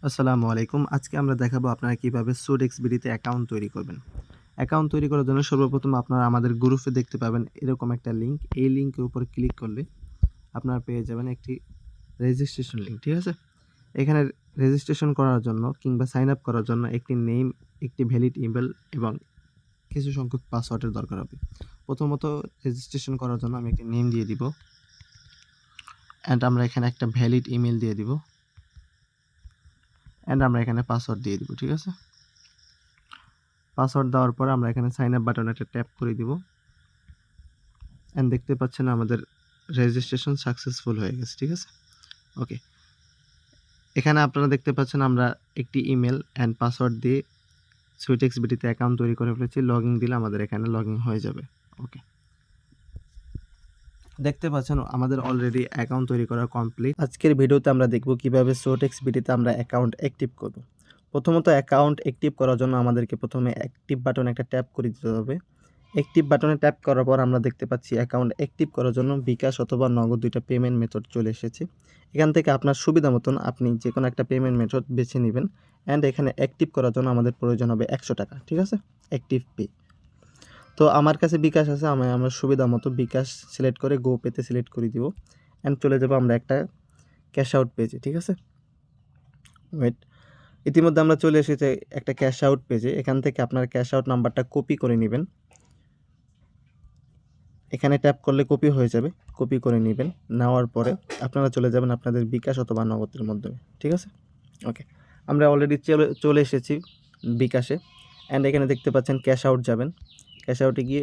আসসালামু আলাইকুম। আজকে আমরা দেখাবো আপনারা কিভাবে সুডএক্সবিডি-তে অ্যাকাউন্ট তৈরি করবেন। অ্যাকাউন্ট তৈরি করার জন্য সর্বপ্রথম আপনারা আমাদের গ্রুপে দেখতে পাবেন এরকম একটা লিঙ্ক। এই লিঙ্কের উপর ক্লিক করলে আপনারা পেয়ে যাবেন একটি রেজিস্ট্রেশন লিঙ্ক, ঠিক আছে? এখানে রেজিস্ট্রেশন করার জন্য কিংবা সাইন আপ করার জন্য একটি নেম, একটি ভ্যালিড ইমেইল এবং কিছু সংখ্যক পাসওয়ার্ডের দরকার হবে। প্রথমত রেজিস্ট্রেশন করার জন্য আমি একটি নেম দিয়ে দিব। আমরা এখানে একটা ভ্যালিড ইমেইল দিয়ে দিব। আমরা এখানে পাসওয়ার্ড দিয়ে দিব, ঠিক আছে? পাসওয়ার্ড দেওয়ার পরে আমরা এখানে সাইন আপ বাটনে একটা ট্যাপ করে দিব। দেখতে পাচ্ছেন আমাদের রেজিস্ট্রেশন সাকসেসফুল হয়ে গেছে, ঠিক আছে? ওকে। এখানে আপনারা দেখতে পাচ্ছেন আমরা একটি ইমেল অ্যান্ড পাসওয়ার্ড দিয়ে সুইটেক্সবিডিতে অ্যাকাউন্ট তৈরি করে ফেলেছি। লগইন দিলে আমাদের এখানে লগইন হয়ে যাবে। ওকে। দেখতে পাচ্ছেন আমাদের অলরেডি অ্যাকাউন্ট তৈরি করা কমপ্লিট। আজকের ভিডিওতে আমরা দেখব কিভাবে সুইটেক্সবিডিতে আমরা অ্যাকাউন্ট অ্যাক্টিভ করব। প্রথমত অ্যাকাউন্ট অ্যাক্টিভ করার জন্য আমাদেরকে প্রথমে অ্যাক্টিভ বাটনে একটা ট্যাপ করে দিতে হবে। অ্যাক্টিভ বাটনে ট্যাপ করার পর আমরা দেখতে পাচ্ছি অ্যাকাউন্ট অ্যাক্টিভ করার জন্য বিকাশ অথবা নগদ দুইটা পেমেন্ট মেথড চলে এসেছে। এখান থেকে আপনার সুবিধা মতন আপনি যে কোনো একটা পেমেন্ট মেথড বেছে নেবেন। এখানে অ্যাক্টিভ করার জন্য আমাদের প্রয়োজন হবে 100 টাকা, ঠিক আছে? Active pay. তো আমার কাছে বিকাশ আছে, আমি আমার সুবিধা মতো বিকাশ সিলেক্ট করে গো পেতে সিলেক্ট করে দিব। চলে যাব আমরা একটা ক্যাশ আউট পেজে, ঠিক আছে? ওয়েট। ইতিমধ্যে আমরা চলে এসেছি একটা ক্যাশ আউট পেজে। এখান থেকে আপনার ক্যাশ আউট নাম্বারটা কপি করে নেবেন। এখানে ট্যাপ করলে কপি হয়ে যাবে। কপি করে নেবেন। নেওয়ার পরে আপনারা চলে যাবেন আপনাদের বিকাশ অথবা নগদের মাধ্যমে, ঠিক আছে? ওকে। আমরা অলরেডি চলে এসেছি বিকাশে। এখানে দেখতে পাচ্ছেন ক্যাশ আউট যাবেন। ক্যাশ আউটে গিয়ে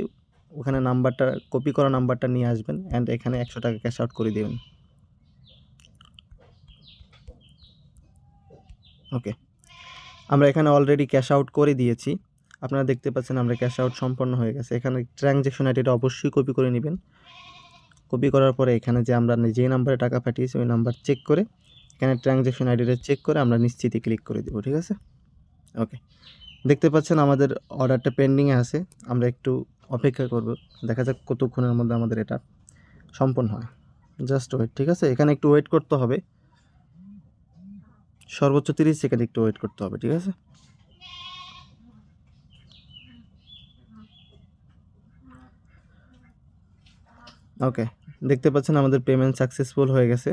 ওখানে নাম্বারটা কপি করা নাম্বারটা নিয়ে আসবেন। এখানে 100 টাকা ক্যাশ আউট করে দেবেন। ওকে। আমরা এখানে অলরেডি ক্যাশ আউট করে দিয়েছি। আপনারা দেখতে পাচ্ছেন আমরা ক্যাশ আউট সম্পন্ন হয়ে গেছে। এখানে ট্রানজ্যাকশন আইডিটা অবশ্যই কপি করে নেবেন। কপি করার পরে এখানে যে আমরা যেই নাম্বারে টাকা পাঠিয়েছি ওই নাম্বার চেক করে এখানে ট্রানজ্যাকশন আইডিটা চেক করে আমরা নিশ্চিতই ক্লিক করে দেব, ঠিক আছে? ওকে। দেখতে পাচ্ছেন আমাদের অর্ডারটা পেন্ডিংয়ে আছে। আমরা একটু অপেক্ষা করব। দেখা যাক কতক্ষণের মধ্যে আমাদের এটা সম্পন্ন হয়। জাস্ট ওয়েট, ঠিক আছে? এখানে একটু ওয়েট করতে হবে। সর্বোচ্চ 30 সেকেন্ড একটু ওয়েট করতে হবে, ঠিক আছে? ওকে। দেখতে পাচ্ছেন আমাদের পেমেন্ট সাকসেসফুল হয়ে গেছে।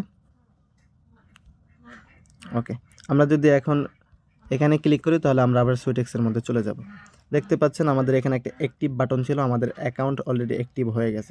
ওকে। আমরা যদি এখন এখানে ক্লিক করি তাহলে আমরা আবার সুইটেক্সের মধ্যে চলে যাব। দেখতে পাচ্ছেন আমাদের এখানে একটা অ্যাক্টিভ বাটন ছিল। আমাদের অ্যাকাউন্ট অলরেডি অ্যাক্টিভ হয়ে গেছে।